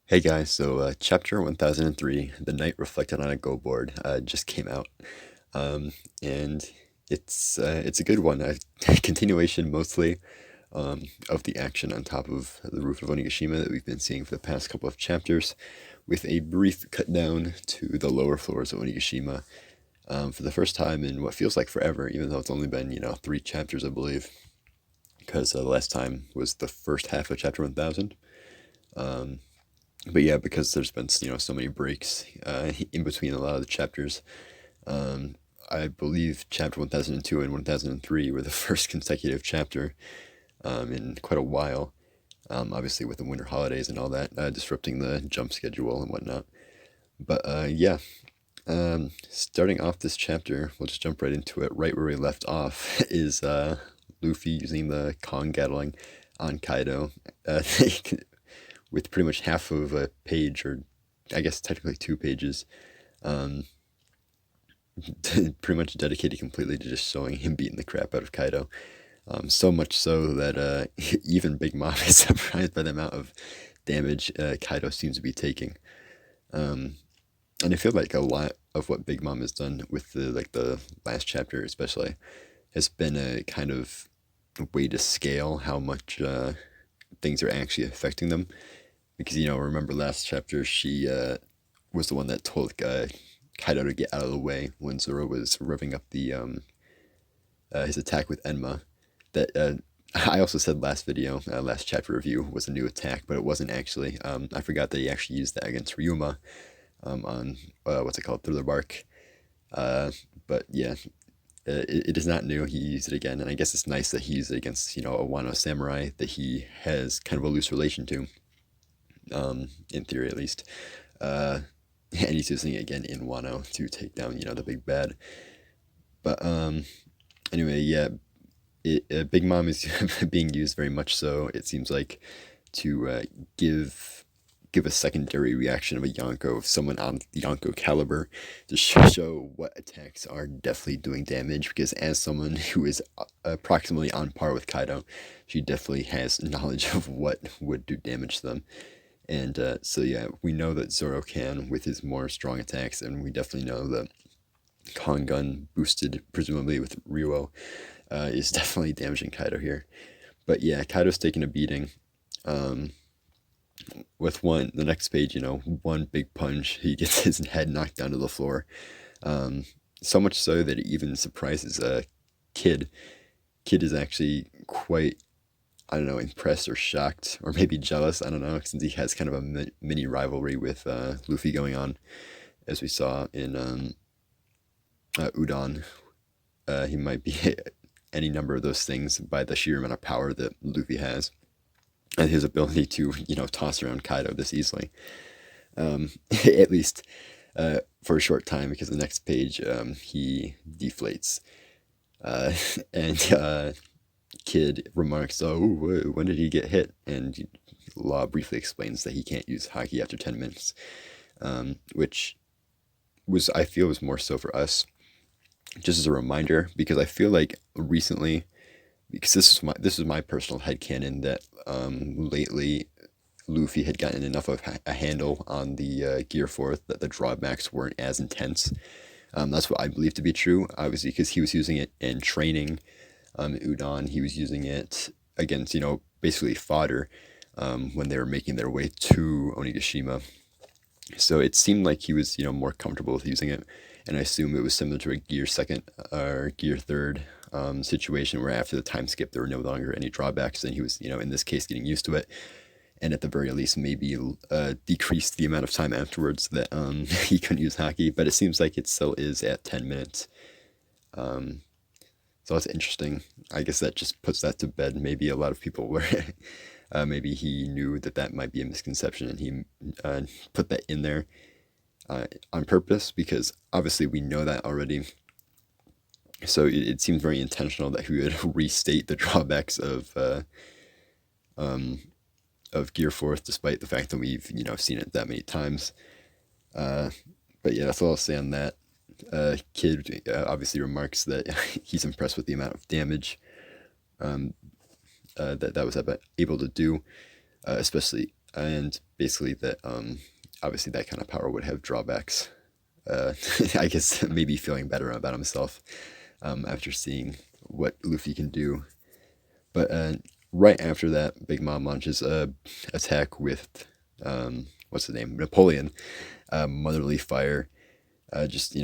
Hey guys, so chapter 1003, The Knight Reflected on a Go Board, just came out. Um, and it's a good one. A continuation mostly of the action on top of the roof of Onigashima that we've been seeing for the past couple of chapters, with a brief cut down to the lower floors of Onigashima for the first time in what feels like forever, even though it's only been, 3 chapters, I believe, because the last time was the first half of chapter 1000. But yeah, because there's been so many breaks in between a lot of the chapters. Um, I believe chapter 1002 and 1003 were the first consecutive chapter in quite a while. Obviously, with the winter holidays and all that, disrupting the jump schedule and whatnot. But yeah, starting off this chapter, we'll just jump right into it. Right where we left off is Luffy using the Kong Gatling on Kaido. With pretty much half of a page, or I guess technically 2 pages, um, pretty much dedicated completely to just showing him beating the crap out of Kaido. So much so that even Big Mom is surprised by the amount of damage Kaido seems to be taking. Um, and I feel like a lot of what Big Mom has done with the last chapter, especially, has been a kind of way to scale how much things are actually affecting them. Because remember last chapter she was the one that told Kaido to get out of the way when Zoro was revving up the his attack with Enma. That I also said last video, last chapter review was a new attack, but it wasn't actually. I forgot that he actually used that against Ryuma on what's it called, Thriller Bark. Uh, but yeah, it is not new. He used it again, and I guess it's nice that he used it against a Wano samurai that he has kind of a loose relation to, in theory at least. Uh, and he's using it again in Wano to take down, the big bad. But anyway, yeah, Big Mom is being used very much so. It seems like to give a secondary reaction of a Yonko, of someone on the Yonko caliber, to show what attacks are definitely doing damage. Because as someone who is approximately on par with Kaido, she definitely has knowledge of what would do damage to them. And so yeah, we know that Zoro can with his more strong attacks, and we definitely know that Kongun, boosted presumably with Ryuo, is definitely damaging Kaido here. But yeah, Kaido's taking a beating. Um, with the next page, one big punch, he gets his head knocked down to the floor. Um, so much so that it even surprises Kid. Kid is actually quite, I don't know, impressed or shocked or maybe jealous. I don't know, since he has kind of a mini rivalry with Luffy going on, as we saw in Udon. He might be any number of those things by the sheer amount of power that Luffy has and his ability to, toss around Kaido this easily. At least for a short time, because the next page he deflates. Uh, and Kid remarks, "Oh, when did he get hit?" And Law briefly explains that he can't use Haki after 10 minutes, which I feel was more so for us, just as a reminder, because I feel like recently, because this is my personal headcanon that lately Luffy had gotten enough of a handle on the Gear Fourth that the drawbacks weren't as intense. That's what I believe to be true, obviously, because he was using it in training. Udon, he was using it against, basically fodder when they were making their way to Onigashima. So it seemed like he was, more comfortable with using it. And I assume it was similar to a Gear Second or Gear Third situation where after the time skip, there were no longer any drawbacks. And he was, in this case, getting used to it. And at the very least, maybe decreased the amount of time afterwards that he couldn't use Haki. But it seems like it still is at 10 minutes. Um, so that's interesting. I guess that just puts that to bed. Maybe a lot of people were, maybe he knew that that might be a misconception and he put that in there on purpose, because obviously we know that already. So it seems very intentional that he would restate the drawbacks um, of Gear Fourth, despite the fact that we've seen it that many times. Uh, but yeah, that's all I'll say on that. Kid obviously remarks that he's impressed with the amount of damage that was able to do, especially and basically that obviously that kind of power would have drawbacks. I guess maybe feeling better about himself after seeing what Luffy can do. But right after that, Big Mom launches a attack with what's the name, Napoleon, Motherly Fire. Just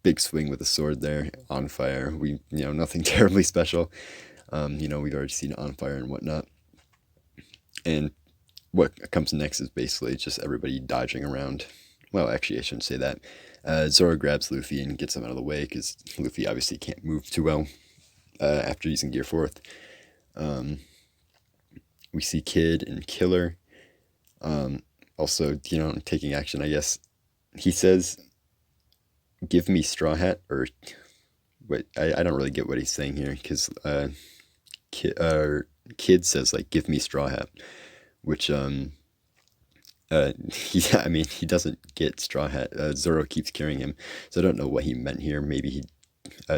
big swing with the sword there, on fire. Nothing terribly special. We've already seen it on fire and whatnot. And what comes next is basically just everybody dodging around. Well, actually, I shouldn't say that. Zoro grabs Luffy and gets him out of the way because Luffy obviously can't move too well after using Gear Fourth. We see Kid and Killer also, taking action, I guess. He says, "Give me Straw Hat," or what? I don't really get what he's saying here because Kid says like, "Give me Straw Hat," which I mean, he doesn't get Straw Hat. Zoro keeps carrying him, so I don't know what he meant here. Maybe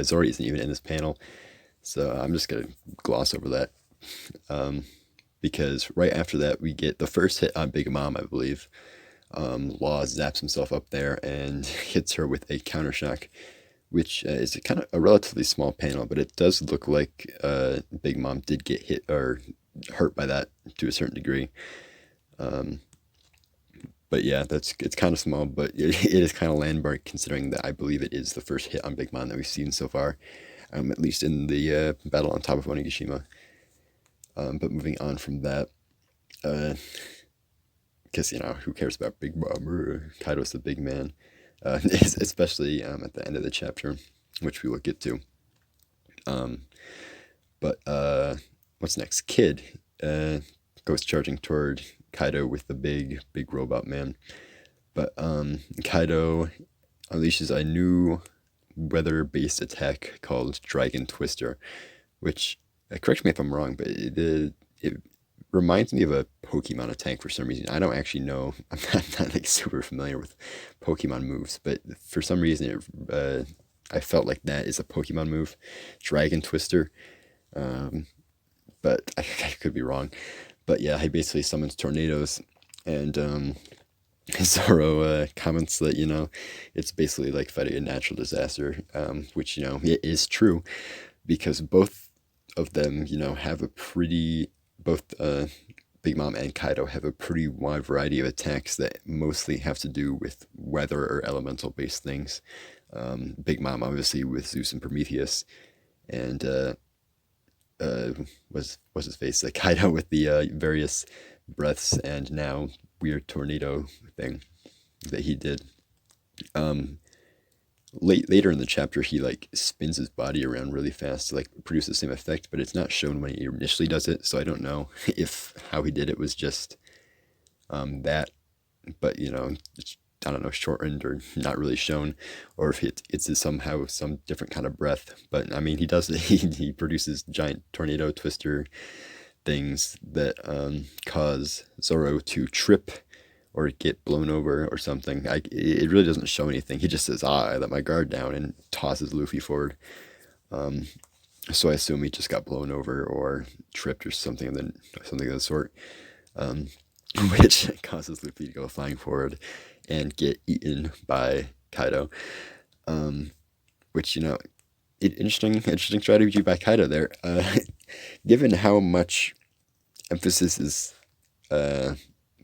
Zoro isn't even in this panel, so I'm just gonna gloss over that. Because right after that we get the first hit on Big Mom, I believe. Law zaps himself up there and hits her with a counter shock, which is kind of a relatively small panel, but it does look like Big Mom did get hit or hurt by that to a certain degree. But yeah, it's kind of small, but it is kind of landmark considering that I believe it is the first hit on Big Mom that we've seen so far, at least in the battle on top of Onigashima. But moving on from that, because who cares about Big Mom? Kaido's the big man, especially at the end of the chapter, which we will get to. But what's next? Kid goes charging toward Kaido with the big robot man, but Kaido unleashes a new weather-based attack called Dragon Twister, which correct me if I'm wrong, but it reminds me of a Pokemon attack for some reason. I don't actually know. I'm not like super familiar with Pokemon moves, but for some reason I felt like that is a Pokemon move, Dragon Twister. But I could be wrong. But yeah, he basically summons tornadoes, and Zoro comments that it's basically like fighting a natural disaster, which it is true because both of them have a pretty both Big Mom and Kaido have a pretty wide variety of attacks that mostly have to do with weather or elemental based things. Big Mom obviously with Zeus and Prometheus, and was his face like Kaido with the various breaths and now weird tornado thing that he did. Later in the chapter, he like spins his body around really fast to like produce the same effect, but it's not shown when he initially does it. So I don't know if how he did it was just that, but it's, I don't know, shortened or not really shown, or if it's somehow some different kind of breath. But I mean, he does he produces giant tornado twister things that cause Zoro to trip or get blown over or something. It really doesn't show anything. He just says, I let my guard down and tosses Luffy forward. So I assume he just got blown over or tripped or something of the sort, which causes Luffy to go flying forward and get eaten by Kaido. Which, interesting strategy by Kaido there. Given how much emphasis is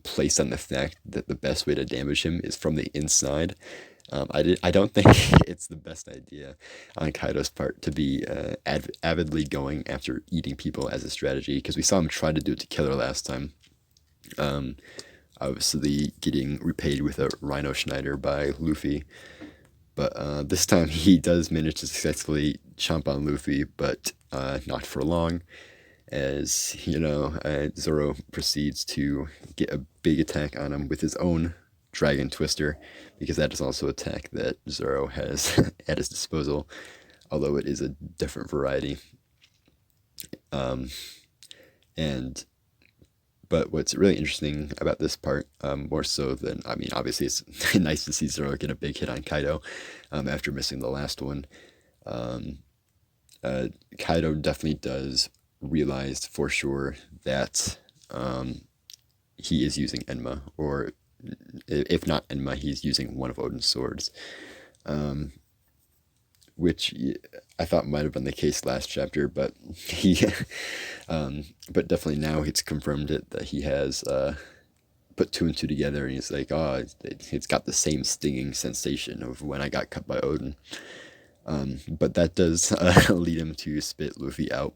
placed on the fact that the best way to damage him is from the inside. I don't think it's the best idea on Kaido's part to be avidly going after eating people as a strategy, because we saw him try to do it to Killer last time. Obviously getting repaid with a Rhino Schneider by Luffy. But this time he does manage to successfully chomp on Luffy, but not for long, as Zoro proceeds to get a big attack on him with his own Dragon Twister, because that is also an attack that Zoro has at his disposal, although it is a different variety. But what's really interesting about this part, more so than, I mean, obviously it's nice to see Zoro get a big hit on Kaido after missing the last one. Kaido definitely does realize for sure that he is using Enma, or if not Enma, he's using one of Odin's swords, um, which I thought might have been the case last chapter, but he, but definitely now it's confirmed that he has put two and two together, and he's like, oh, it's got the same stinging sensation of when I got cut by Odin. But that does lead him to spit Luffy out,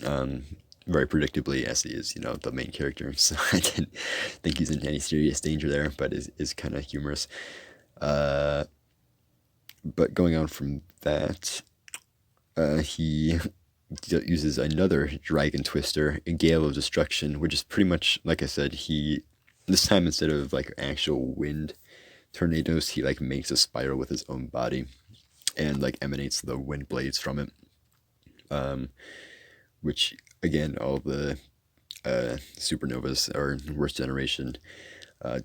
um, very predictably, as he is, the main character. So I didn't think he's in any serious danger there, but is kind of humorous. Uh, but going on from that, he uses another Dragon Twister, a Gale of Destruction, which is pretty much, like I said, this time instead of like actual wind tornadoes, he like makes a spiral with his own body and like emanates the wind blades from it. Which again, all the supernovas or worst generation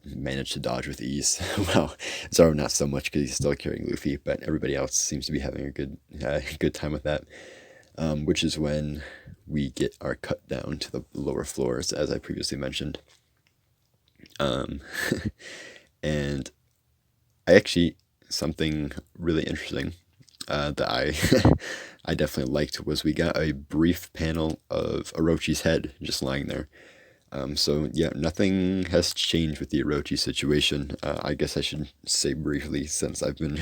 managed to dodge with ease. Well, Zoro not so much because he's still carrying Luffy, but everybody else seems to be having a good time with that. Which is when we get our cut down to the lower floors, as I previously mentioned. Um, and I actually, something really interesting that I I definitely liked was we got a brief panel of Orochi's head just lying there. So yeah, nothing has changed with the Orochi situation. I guess I should say briefly, since I've been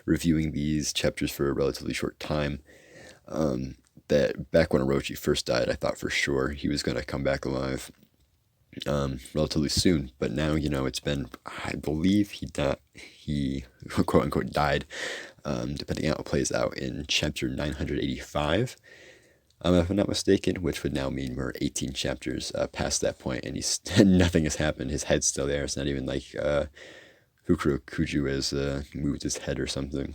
reviewing these chapters for a relatively short time, that back when Orochi first died, I thought for sure he was going to come back alive relatively soon. But now, it's been, I believe he quote unquote died, depending on how it plays out, in chapter 985. If I'm not mistaken, which would now mean we're 18 chapters past that point, and nothing has happened. His head's still there. It's not even like Fukuro Kuju has moved his head or something.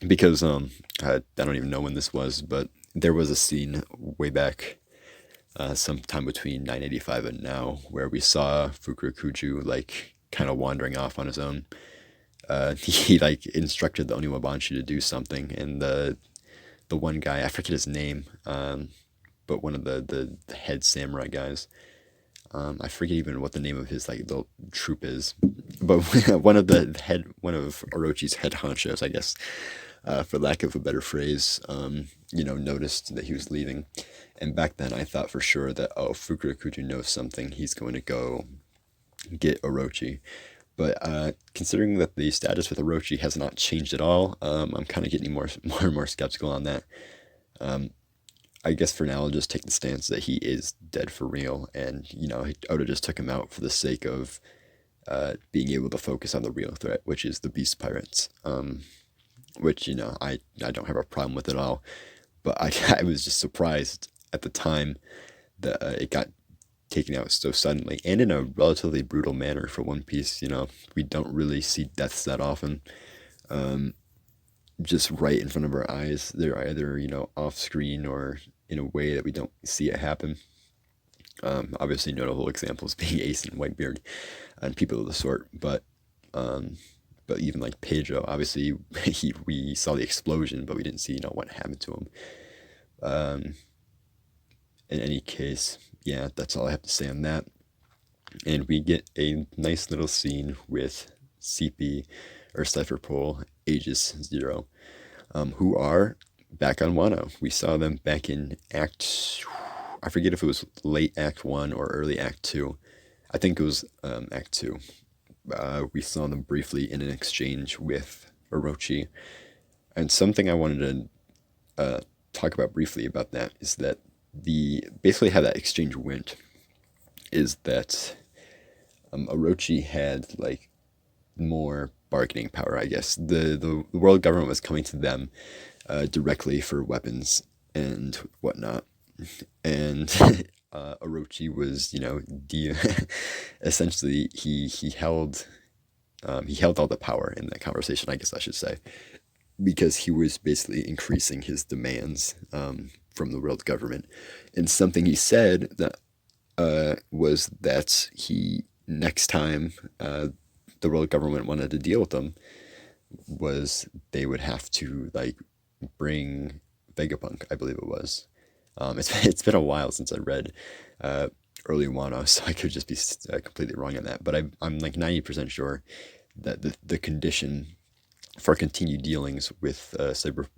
Because I don't even know when this was, but there was a scene way back, sometime between 985 and now, where we saw Fukuro Kuju like kind of wandering off on his own. He like instructed the Oniwabanshi to do something, and the one guy, I forget his name, but one of the head samurai guys, I forget even what the name of his like little troop is, but one of Orochi's head honchos, I guess, for lack of a better phrase, noticed that he was leaving. And back then I thought for sure that, oh, Fukuro Kuju knows something, he's going to go get Orochi. But considering that the status with Orochi has not changed at all, I'm kind of getting more and more skeptical on that. I guess for now I'll just take the stance that he is dead for real, and Oda just took him out for the sake of being able to focus on the real threat, which is the Beast Pirates. Which I don't have a problem with at all, but I was just surprised at the time that it got taken out so suddenly and in a relatively brutal manner for One Piece. We don't really see deaths that often. Just right in front of our eyes. They're either, off screen or in a way that we don't see it happen. Obviously notable examples being Ace and Whitebeard and people of the sort, but even like Pedro, obviously we saw the explosion, but we didn't see, what happened to him. In any case, yeah, that's all I have to say on that. And we get a nice little scene with CP, or Cypher Pole, Aegis Zero, who are back on Wano. We saw them back in I forget if it was late Act 1 or early Act 2. I think it was Act 2. We saw them briefly in an exchange with Orochi. And something I wanted to talk about briefly about that is that basically how that exchange went is that Orochi had like more bargaining power, I guess. The world government was coming to them directly for weapons and whatnot, and Orochi was, essentially he held all the power in that conversation, I guess I should say, because he was basically increasing his demands from the world government. And something he said that was that next time the world government wanted to deal with them, was they would have to like bring Vegapunk, I believe it was. It's been a while since I read early Wano, so I could just be completely wrong on that. But I'm like 90% sure that the condition for continued dealings with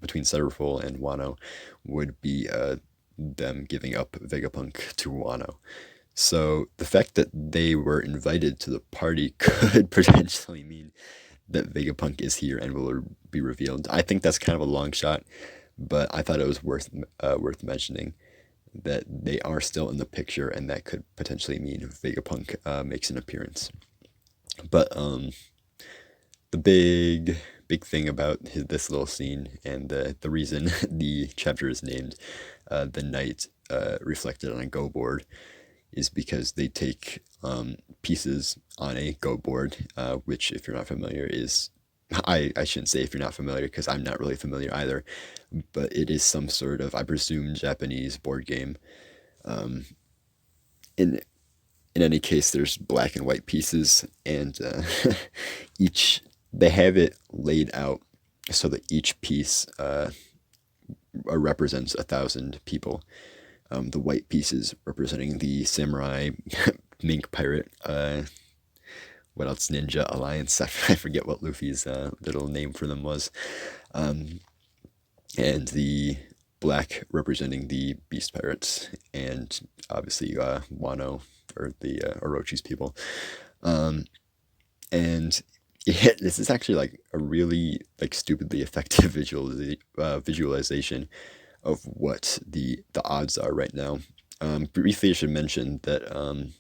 between Cyberpol and Wano would be them giving up Vegapunk to Wano. So the fact that they were invited to the party could potentially mean that Vegapunk is here and will be revealed. I think that's kind of a long shot, but I thought it was worth mentioning that they are still in the picture, and that could potentially mean Vegapunk makes an appearance. But the big thing about this little scene, and the reason the chapter is named "The Night Reflected on a Go Board," is because they take pieces on a go board, which, if you're not familiar, is I shouldn't say if you're not familiar because I'm not really familiar either, but it is some sort of, I presume, Japanese board game. Um, in in any case, there's black and white pieces, and each they have it laid out so that each piece represents 1,000 people. The white pieces representing the samurai, mink pirate, what else? Ninja Alliance. I forget what Luffy's little name for them was. And the black representing the beast pirates, and obviously Wano, or the Orochi's people. And yeah, this is actually like a really like stupidly effective visualization of what the odds are right now. Briefly, I should mention that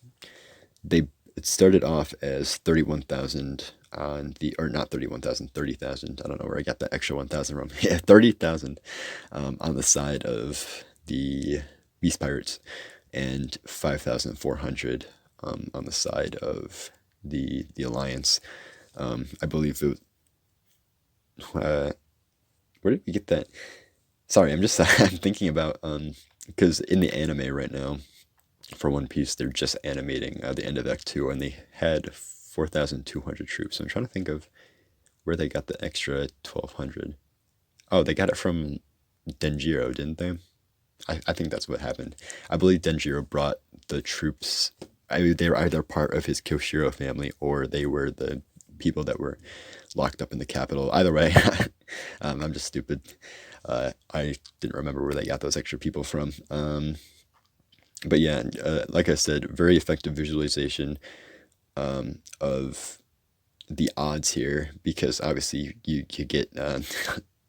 they it started off as 31,000 on the, or not 31,000, 30,000. I don't know where I got that extra 1,000 from. Yeah, 30,000 on the side of the Beast Pirates, and 5,400 on the side of the Alliance. I believe it was, where did we get that? Sorry, I'm just I'm thinking about because in the anime right now, for One Piece, they're just animating the end of Act Two, and they had 4,200 troops. So I'm trying to think of where they got the extra 1,200. Oh, they got it from Denjiro, didn't they? I think that's what happened. I believe Denjiro brought the troops. They were either part of his Kyoshiro family, or they were the people that were locked up in the capital. Either way, I'm just stupid. I didn't remember where they got those extra people from. But yeah, like I said, very effective visualization of the odds here, because obviously you get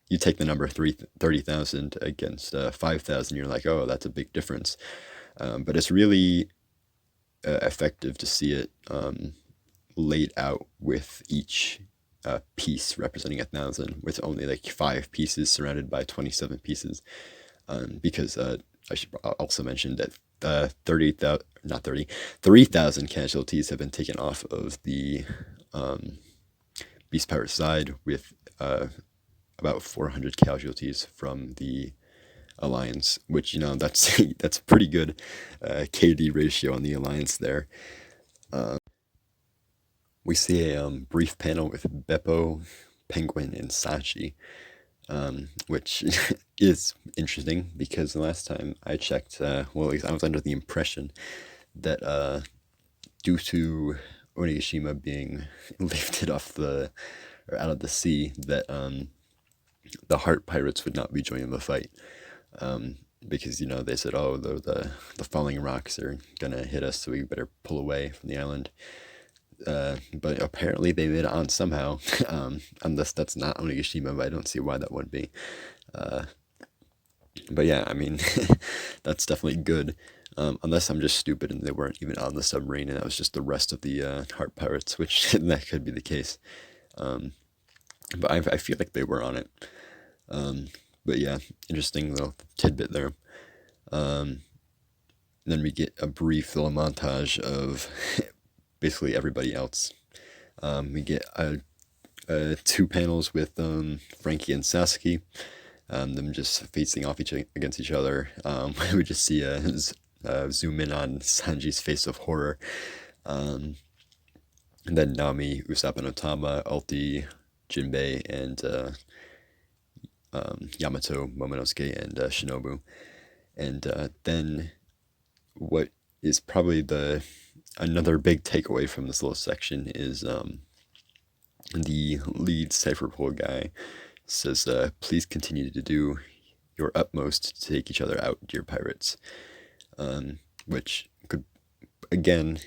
you take the number 30,000 against 5,000, you're like, oh, that's a big difference. But it's really effective to see it laid out with each piece representing 1,000, with only like 5 pieces surrounded by 27 pieces. Because I should also mention that 3,000 casualties have been taken off of the Beast Pirate side, with about 400 casualties from the Alliance, which, that's that's pretty good KD ratio on the Alliance there. We see a brief panel with Beppo, Penguin, and Sachi, which is interesting because the last time I checked, well, at least I was under the impression that due to Onigashima being lifted off or out of the sea, that the Heart Pirates would not be joining the fight. Because they said, oh, the falling rocks are gonna hit us, so we better pull away from the island. But apparently they made it on somehow, unless that's not Onigashima, but I don't see why that would be. But yeah, I mean, that's definitely good. Unless I'm just stupid and they weren't even on the submarine, and that was just the rest of the Heart Pirates, which that could be the case. But I feel like they were on it. But yeah, interesting little tidbit there. Then we get a brief little montage of basically everybody else. We get 2 panels with Frankie and Sasuke, them just facing off against each other. We just see zoom in on Sanji's face of horror. And then Nami, Usopp and Otama, Ulti, Jinbei, and Yamato, Momonosuke, and Shinobu. And then what is probably another big takeaway from this little section is the lead Cypherpole guy says, please continue to do your utmost to take each other out, dear pirates. Which could, again,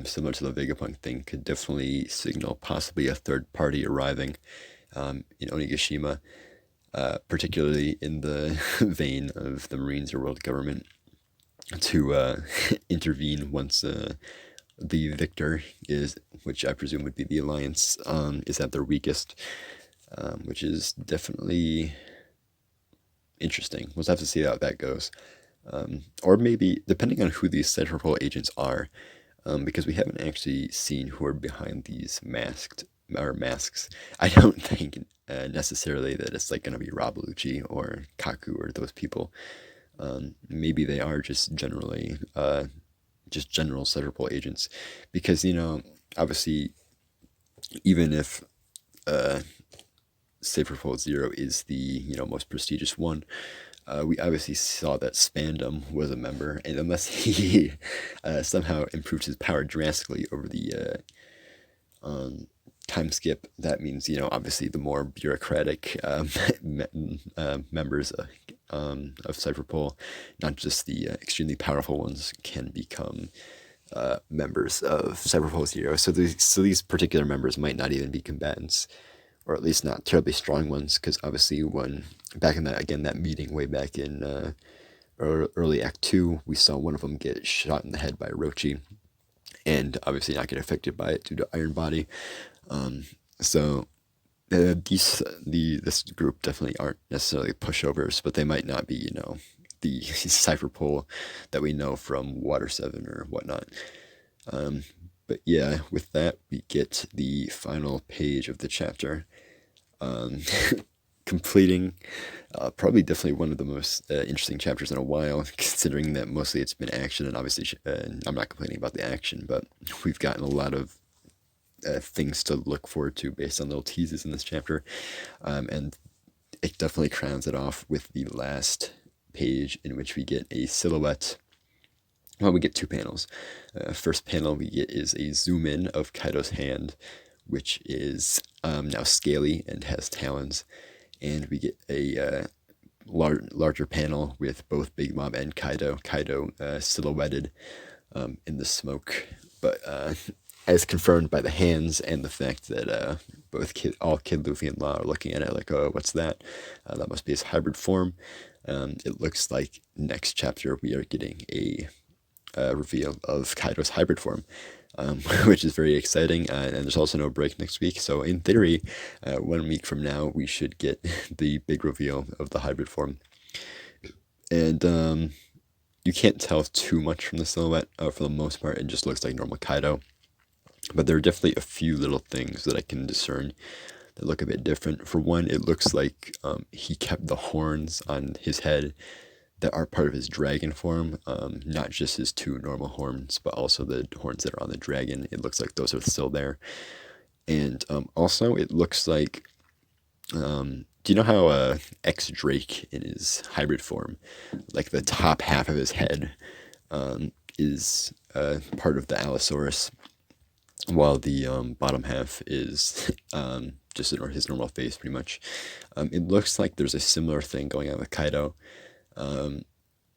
similar to the Vegapunk thing, could definitely signal possibly a third party arriving in Onigashima, particularly in the vein of the Marines or world government, to intervene once the victor is, which I presume would be the Alliance, is at their weakest, which is definitely interesting. We'll have to see how that goes. Or maybe, depending on who these Cypherpole agents are, because we haven't actually seen who are behind these masks. I don't think necessarily that it's like going to be Rob Lucci or Kaku or those people. Maybe they are just generally just general Cypherpole agents, because obviously, even if Cypherpole Zero is the most prestigious one, we obviously saw that Spandam was a member, and unless he somehow improved his power drastically over the time skip, that means obviously the more bureaucratic members of Cypherpole, not just the extremely powerful ones, can become members of Cypherpole Zero. So these particular members might not even be combatants, or at least not terribly strong ones, because obviously when back in that meeting way back in early Act 2, we saw one of them get shot in the head by Orochi, and obviously not get affected by it due to Iron Body. So this group definitely aren't necessarily pushovers, but they might not be the Cypherpole that we know from Water 7 or whatnot. But yeah, with that, we get the final page of the chapter, completing probably definitely one of the most interesting chapters in a while, considering that mostly it's been action, and obviously I'm not complaining about the action, but we've gotten a lot of things to look forward to based on little teases in this chapter, and it definitely crowns it off with the last page, in which we get a silhouette. Well, we get two panels. First panel we get is a zoom in of Kaido's hand, which is now scaly and has talons, and we get a larger panel with both Big Mom and Kaido silhouetted in the smoke, but as confirmed by the hands and the fact that all Kid Luffy and Law are looking at it like, oh, what's that? That must be his hybrid form. It looks like next chapter we are getting a reveal of Kaido's hybrid form, which is very exciting, and there's also no break next week, so in theory 1 week from now we should get the big reveal of the hybrid form. And you can't tell too much from the silhouette. For the most part it just looks like normal Kaido, but there are definitely a few little things that I can discern that look a bit different. For one, it looks like he kept the horns on his head that are part of his dragon form, not just his two normal horns, but also the horns that are on the dragon. It looks like those are still there. And also, it looks like, do you know how X Drake in his hybrid form, like the top half of his head is part of the Allosaurus, while the bottom half is just his normal face, pretty much. It looks like there's a similar thing going on with Kaido.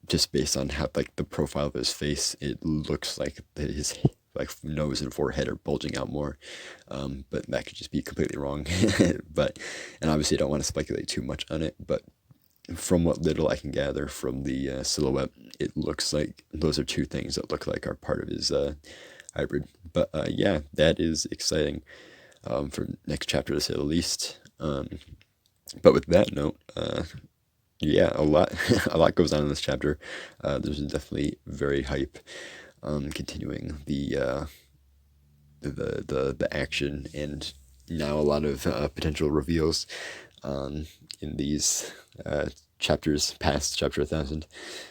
Just based on how the profile of his face, it looks like his nose and forehead are bulging out more, but that could just be completely wrong. And obviously I don't want to speculate too much on it, but from what little I can gather from the silhouette, it looks like those are two things that look like are part of his hybrid. But yeah, that is exciting for next chapter, to say the least. But with that note, yeah, a lot goes on in this chapter. There's definitely very hype, continuing the action, and now a lot of potential reveals in these chapters past chapter 1000.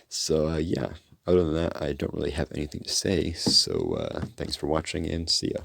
So yeah, other than that, I don't really have anything to say. So thanks for watching, and see ya.